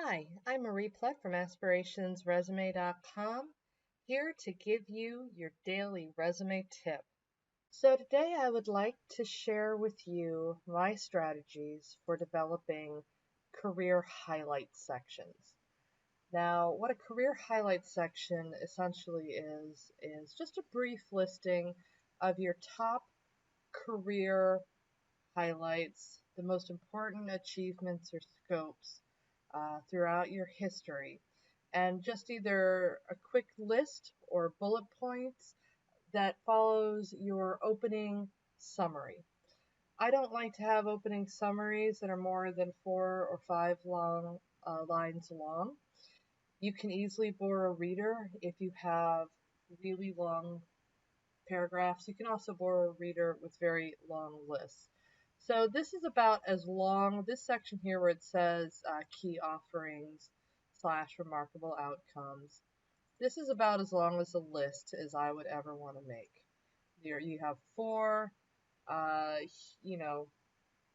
Hi, I'm Marie Plutt from aspirationsresume.com, here to give you your daily resume tip. So today I would like to share with you my strategies for developing career highlight sections. Now, what a career highlight section essentially is just a brief listing of your top career highlights, the most important achievements or scopes throughout your history, and just either a quick list or bullet points that follows your opening summary. I don't like to have opening summaries that are more than 4 or 5 lines long. You can easily bore a reader if you have really long paragraphs. You can also bore a reader with very long lists. So this is about as long, this section here where it says key offerings slash remarkable outcomes. This is about as long as a list as I would ever want to make. There you have four, uh, you know,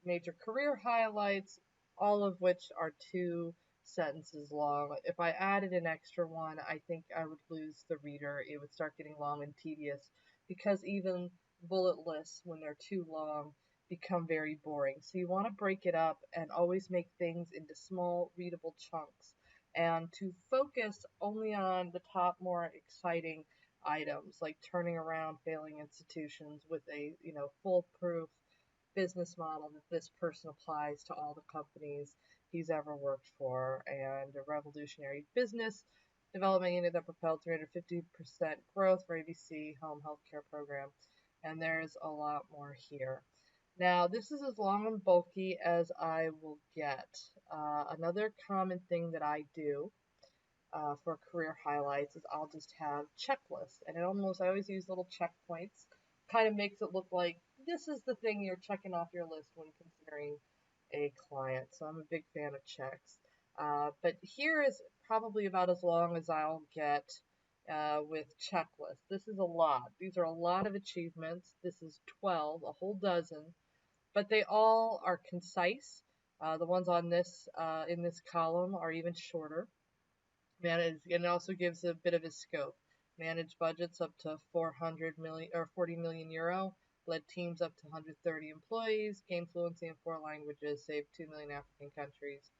major career highlights, all of which are 2 sentences long. If I added an extra one, I think I would lose the reader. It would start getting long and tedious because even bullet lists, when they're too long, become very boring. So you want to break it up and always make things into small, readable chunks and to focus only on the top, more exciting items like turning around failing institutions with a, foolproof business model that this person applies to all the companies he's ever worked for, and a revolutionary business development unit that propelled 350% growth for ABC home healthcare program. And there's a lot more here. Now, this is as long and bulky as I will get. Another common thing that I do for career highlights is I'll just have checklists, and I always use little checkpoints. Kind of makes it look like this is the thing you're checking off your list when considering a client. So I'm a big fan of checks. But here is probably about as long as I'll get with checklists. This is a lot. These are a lot of achievements. This is 12, a whole dozen, but they all are concise. The ones on this in this column are even shorter. Manage, and it also gives a bit of a scope. Manage budgets up to 400 million or 40 million euro. Led teams up to 130 employees. Gained fluency in 4 languages. Saved 2 million African countries.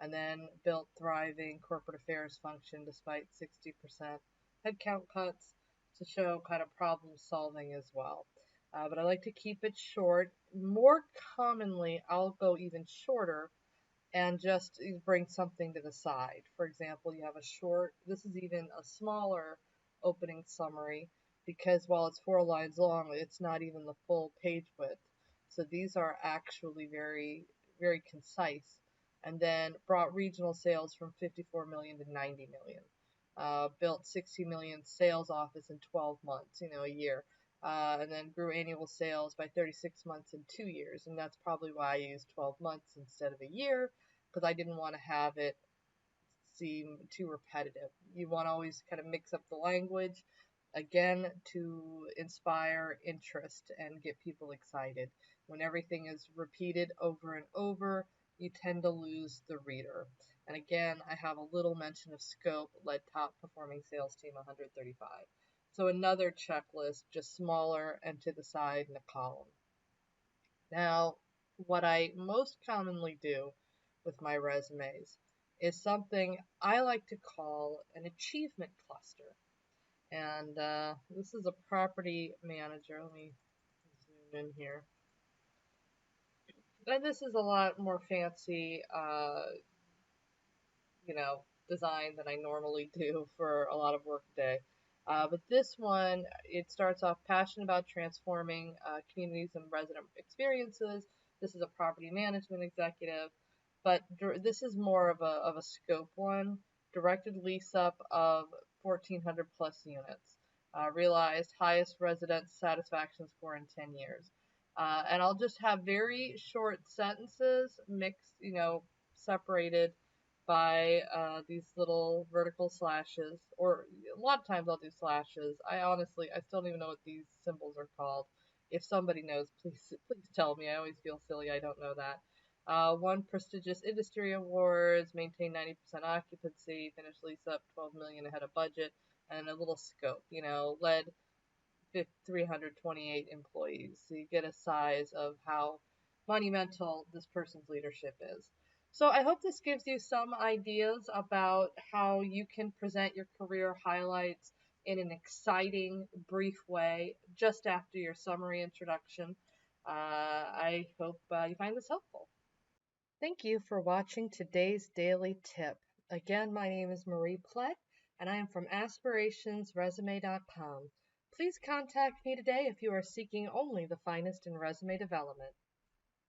And then built thriving corporate affairs function despite 60% headcount cuts to show kind of problem solving as well. But I like to keep it short. More commonly, I'll go even shorter and just bring something to the side. For example, you have a short, this is even a smaller opening summary because while it's 4 lines long, it's not even the full page width. So these are actually very, very concise. And then brought regional sales from 54 million to 90 million. Built 60 million sales office in 12 months, a year. And then grew annual sales by 36 months in 2 years. And that's probably why I used 12 months instead of a year, because I didn't want to have it seem too repetitive. You want to always kind of mix up the language, again, to inspire interest and get people excited. When everything is repeated over and over, you tend to lose the reader. And again, I have a little mention of scope, led top performing sales team 135. So another checklist, just smaller and to the side in a column. Now, what I most commonly do with my resumes is something I like to call an achievement cluster. And this is a property manager. Let me zoom in here. And this is a lot more fancy, design than I normally do for a lot of workday. But this one, it starts off passionate about transforming communities and resident experiences. This is a property management executive, but this is more of a scope one. Directed lease up of 1,400 plus units. Realized highest resident satisfaction score in 10 years. And I'll just have very short sentences mixed, separated by these little vertical slashes, or a lot of times I'll do slashes. I still don't even know what these symbols are called. If somebody knows, please tell me. I always feel silly I don't know that. won prestigious industry awards, maintained 90% occupancy, finished lease up 12 million ahead of budget, and a little scope, led 328 employees. So you get a size of how monumental this person's leadership is. So I hope this gives you some ideas about how you can present your career highlights in an exciting, brief way just after your summary introduction. I hope you find this helpful. Thank you for watching today's daily tip. Again, my name is Marie Plett, and I am from aspirationsresume.com. Please contact me today if you are seeking only the finest in resume development.